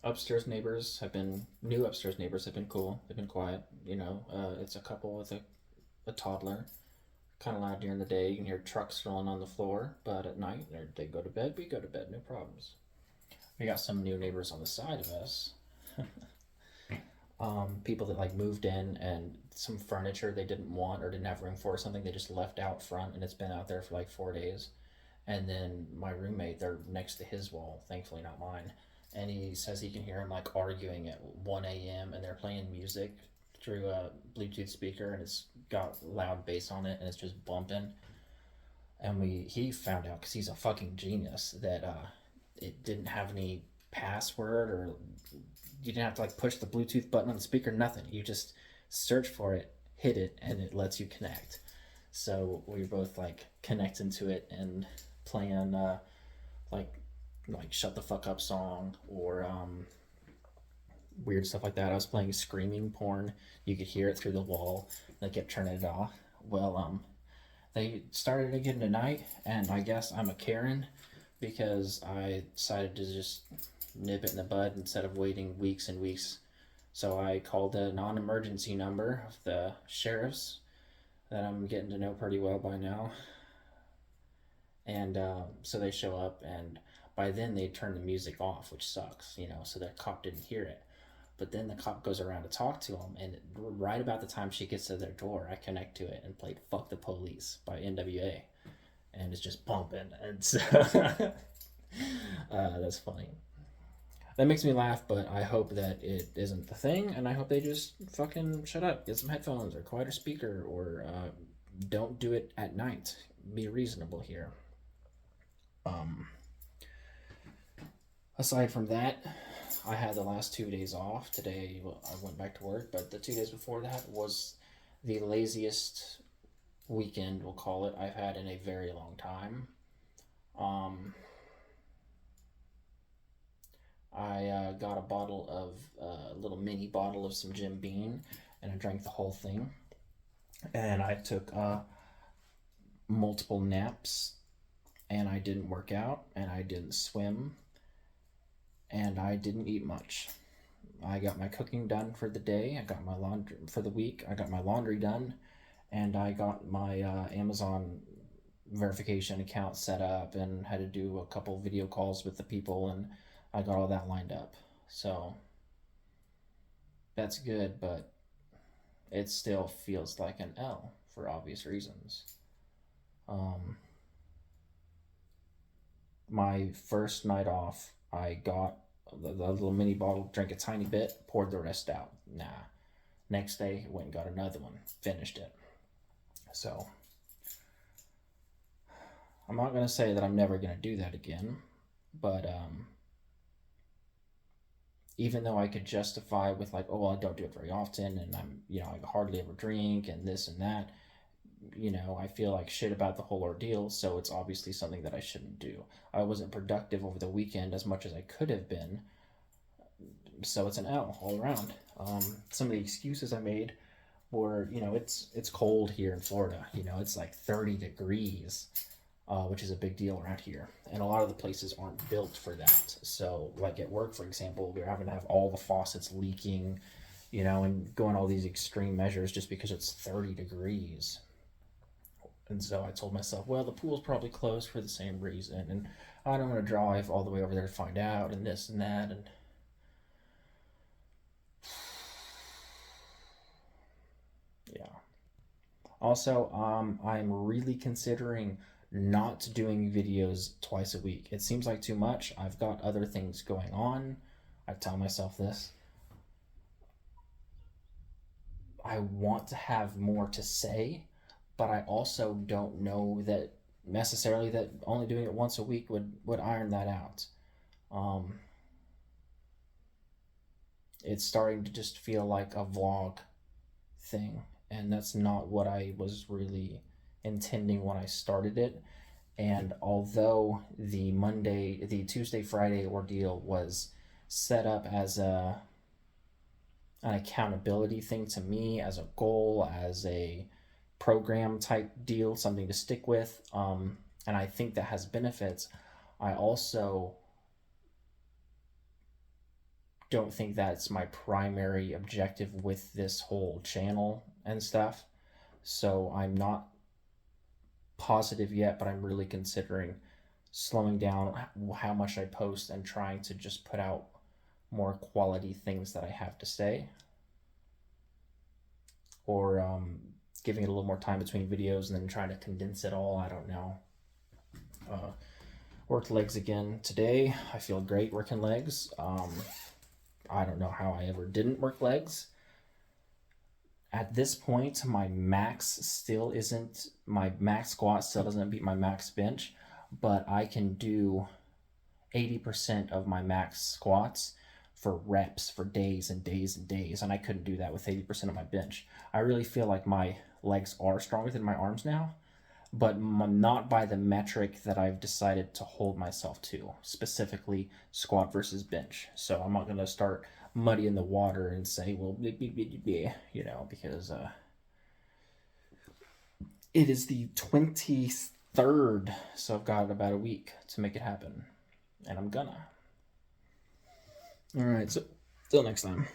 Upstairs neighbors have been new. Upstairs neighbors have been cool. They've been quiet. It's a couple with a toddler. Kind of loud during the day. You can hear trucks rolling on the floor, but at night they go to bed. We go to bed, no problems. We got some new neighbors on the side of us. People that like moved in and some furniture they didn't want or didn't have room for, something they just left out front, and it's been out there for like 4 days. And then my roommate, they're next to his wall, thankfully not mine, and he says he can hear them like arguing at 1 a.m. and they're playing music through a Bluetooth speaker, and it's got loud bass on it and it's just bumping. And he found out because he's a fucking genius that it didn't have any password, or you didn't have to like push the Bluetooth button on the speaker, nothing. You just search for it, hit it, and it lets you connect. So we were both like connecting to it and playing like shut the fuck up song, or weird stuff like that. I was playing screaming porn. You could hear it through the wall. They kept turning it off. Well, they started again tonight, and I guess I'm a Karen because I decided to just nip it in the bud instead of waiting weeks and weeks. So I called a non-emergency number of the sheriffs that I'm getting to know pretty well by now, and so they show up, and by then they turn the music off, which sucks, so the cop didn't hear it. But then the cop goes around to talk to him, and right about the time she gets to their door, I connect to it and played "Fuck the Police" by NWA, and it's just bumping, and so that's funny. That makes me laugh, but I hope that it isn't the thing, and I hope they just fucking shut up, get some headphones or quieter speaker, or don't do it at night. Be reasonable here. Um, Aside from that, I had the last 2 days off. Today, well, I went back to work, but the 2 days before that was the laziest weekend, we'll call it, I've had in a very long time. Um, I got a bottle of a little mini bottle of some Jim Beam, and I drank the whole thing. And I took multiple naps, and I didn't work out, and I didn't swim, and I didn't eat much. I got my cooking done for the day. I got my laundry for the week. I got my laundry done, and I got my Amazon verification account set up and had to do a couple video calls with the people, and I got all that lined up. So that's good, but it still feels like an L for obvious reasons. Um, my first night off, I got the little mini bottle, drank a tiny bit, poured the rest out. Nah. Next day, went and got another one, finished it. So I'm not gonna say that I'm never gonna do that again, but even though I could justify with like, oh, well, I don't do it very often, and I hardly ever drink, and this and that, I feel like shit about the whole ordeal, so it's obviously something that I shouldn't do. I wasn't productive over the weekend as much as I could have been, so it's an L all around. Some of the excuses I made were, it's cold here in Florida. It's like 30 degrees, which is a big deal around here. And a lot of the places aren't built for that. So, like at work, for example, we're having to have all the faucets leaking, and going all these extreme measures just because it's 30 degrees. And so I told myself, well, the pool's probably closed for the same reason, and I don't want to drive all the way over there to find out, and this and that, and yeah. Also, I'm really considering not doing videos twice a week. It seems like too much. I've got other things going on. I tell myself this. I want to have more to say, but I also don't know that necessarily that only doing it once a week would iron that out. Um, it's starting to just feel like a vlog thing, and that's not what I was really intending when I started it. And although the Tuesday, Friday ordeal was set up as an accountability thing to me, as a goal, as a program type deal, something to stick with, and I think that has benefits. I also don't think that's my primary objective with this whole channel and stuff. So I'm not positive yet, but I'm really considering slowing down how much I post and trying to just put out more quality things that I have to say, or giving it a little more time between videos and then trying to condense it all. I don't know. Worked legs again today. I feel great working legs. I don't know how I ever didn't work legs. At this point, my max squat still doesn't beat my max bench, but I can do 80% of my max squats for reps for days and days and days, and I couldn't do that with 80% of my bench. I really feel like my legs are stronger than my arms now, but not by the metric that I've decided to hold myself to, specifically squat versus bench. So I'm not going to start muddying the water and say, well, you know, because it is the 23rd, so I've got about a week to make it happen, and I'm gonna. All right, so till next time.